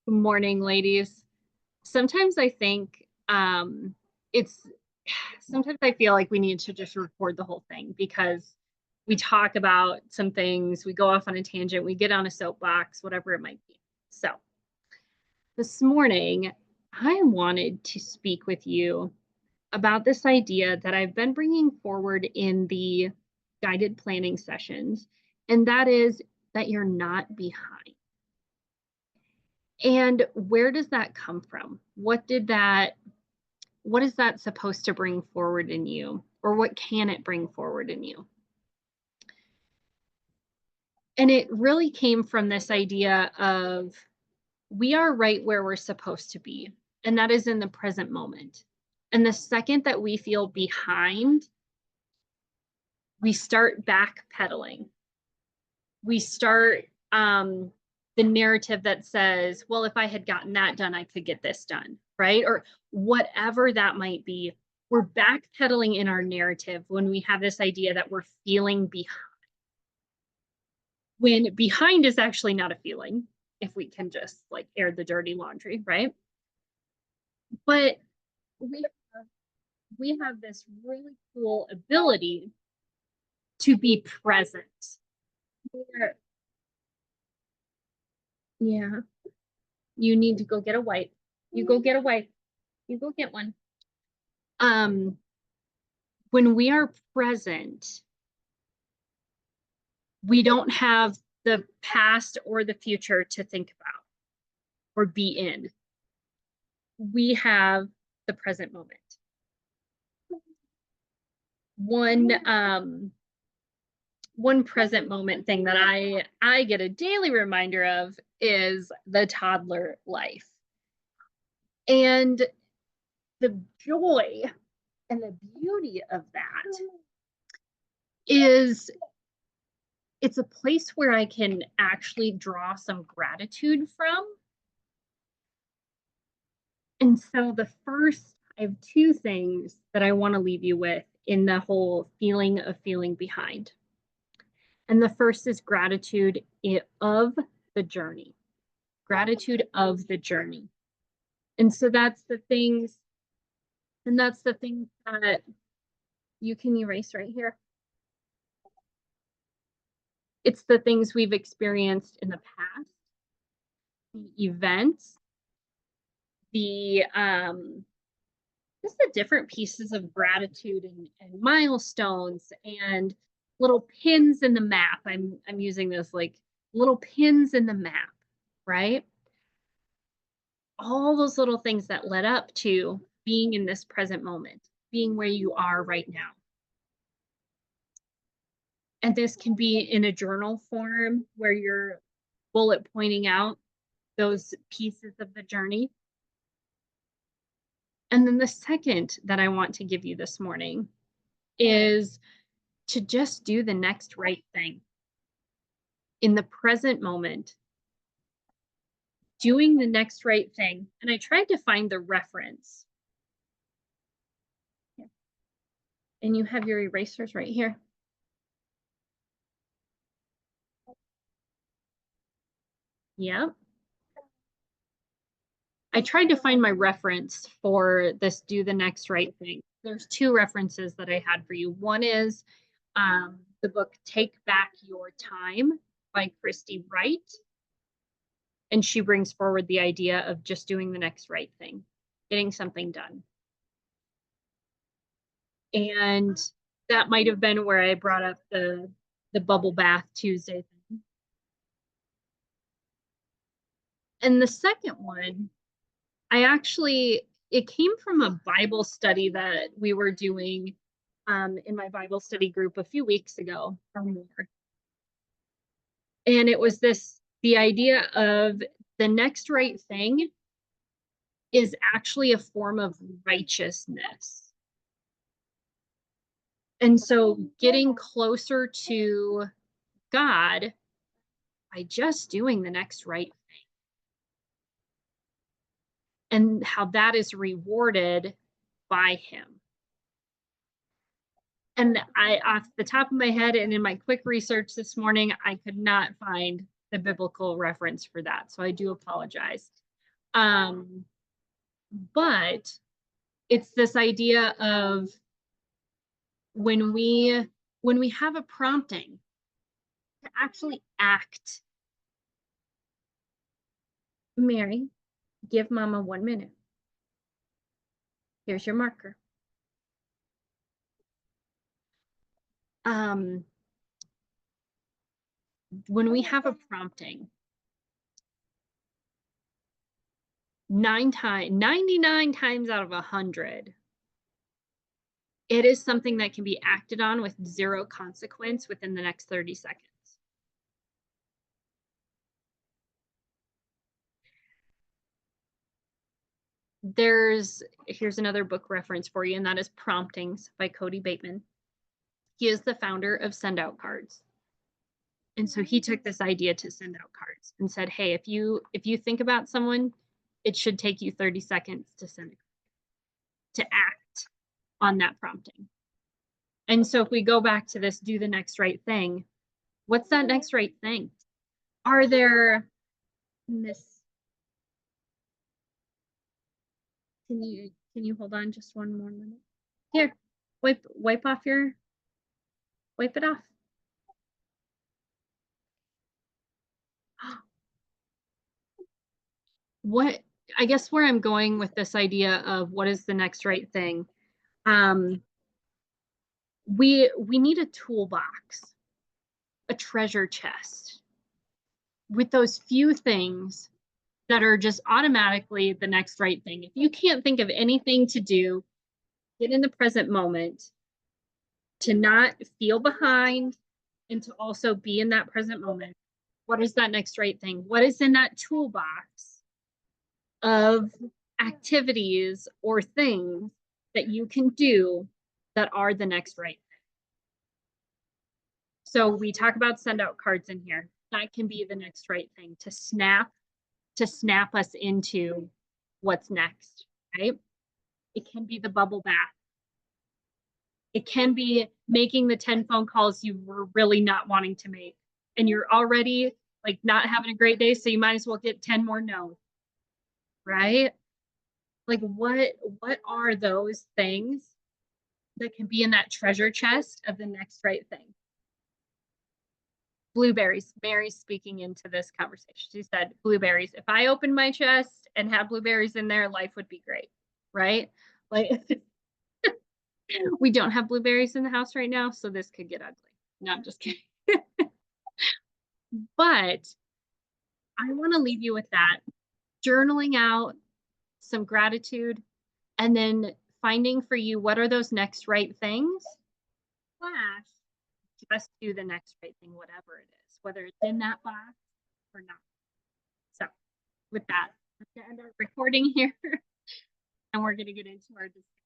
Good morning, ladies. Sometimes I think it's sometimes I feel like we need to just record the whole thing because we talk about some things, we go off on a tangent, we get on a soapbox, whatever it might be. So, this morning, I wanted to speak with you about this idea that I've been bringing forward in the guided planning sessions, and that is that you're not behind. And where does that come from? What is that supposed to bring forward in you? Or what can it bring forward in you? And it really came from this idea of we are right where we're supposed to be, and that is in the present moment. And the second that we feel behind, we start backpedaling. We start the narrative that says, well, if I had gotten that done, I could get this done, right? Or whatever that might be. We're backpedaling in our narrative when we have this idea that we're feeling behind. When behind is actually not a feeling, if we can just like air the dirty laundry, right? But we have, we have this really cool ability to be present. We're- yeah, you need to go get a wipe. You go get a wipe. You go get one. Um, when we are present, we don't have the past or the future to think about or be in. We have the present moment. One one present moment thing that I get a daily reminder of is the toddler life. And the joy and the beauty of that is it's a place where I can actually draw some gratitude from. And so I have two things that I want to leave you with in the whole feeling of feeling behind. And the first is gratitude of the journey, gratitude of the journey. And so that's the things that you can erase right here. It's the things we've experienced in the past, the events, the just the different pieces of gratitude and milestones and little pins in the map. I'm using this like little pins in the map, right? All those little things that led up to being in this present moment, being where you are right now. And this can be in a journal form where you're bullet pointing out those pieces of the journey. And then the second that I want to give you this morning is to just do the next right thing in the present moment, doing the next right thing. And I tried to find the reference. And you have your erasers right here. Yeah. I tried to find my reference for this do the next right thing. There's two references that I had for you. One is the book Take Back Your Time by Christy Wright. And she brings forward the idea of just doing the next right thing, getting something done. And that might have been where I brought up the bubble bath Tuesday thing. And the second one, it came from a Bible study that we were doing in my Bible study group a few weeks ago or more. And it was the idea of the next right thing is actually a form of righteousness. And so getting closer to God by just doing the next right thing. And how that is rewarded by Him. And off the top of my head and in my quick research this morning, I could not find the biblical reference for that. So I do apologize. Um, but it's this idea of when we when we have a prompting to actually act. Mary, give mama 1 minute. Here's your marker. Um, when we have a prompting, 99 times out of 100, it is something that can be acted on with zero consequence within the next 30 seconds. Here's another book reference for you, and that is Promptings by Cody Bateman. He is the founder of Send Out Cards. And so he took this idea to send out cards and said, hey, if you think about someone, it should take you 30 seconds to act on that prompting. And so if we go back to this, do the next right thing, what's that next right thing? Are there Miss, can you hold on just one more minute? Here, wipe it off. What I guess where I'm going with this idea of what is the next right thing, we need a toolbox, a treasure chest with those few things that are just automatically the next right thing. If you can't think of anything to do, get in the present moment to not feel behind and to also be in that present moment. What is that next right thing? What is in that toolbox of activities or things that you can do that are the next right thing? So we talk about send out cards in here. That can be the next right thing to snap us into what's next, right? It can be the bubble bath. It can be making the 10 phone calls you were really not wanting to make. And you're already like not having a great day, so you might as well get 10 more no, right? Like what are those things that can be in that treasure chest of the next right thing? Blueberries. Mary's speaking into this conversation. She said, blueberries. If I opened my chest and had blueberries in there, life would be great, right? Like, we don't have blueberries in the house right now, so this could get ugly. No, I'm just kidding. But I want to leave you with that. Journaling out some gratitude and then finding for you what are those next right things. Slash, just do the next right thing, whatever it is, whether it's in that box or not. So with that, I'm going to end our recording here and we're going to get into our discussion.